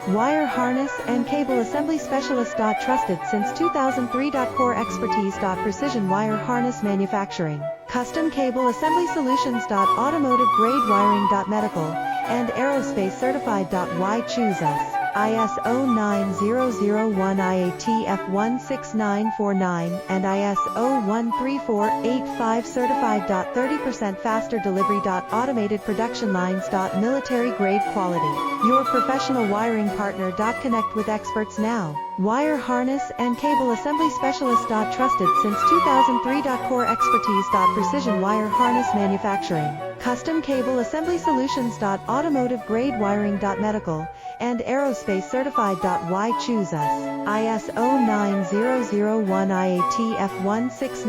Wire harness and cable assembly specialist. Trusted since 2003. Core expertise. Precision wire harness manufacturing. Custom cable assembly solutions. Automotive grade wiring. Medical and aerospace certified. Why choose us? ISO 9001 IATF 16949 and ISO 13485 certified. 30% faster delivery. Automated production lines. Military grade quality. Your professional wiring partner. Connect with experts now. Wire harness and cable assembly specialist. Trusted since 2003. Core expertise. Precision wire harness manufacturing. Custom cable assembly solutions. Automotive grade wiring. Medical and aerospace certified. Why choose us? ISO 9001 IATF 169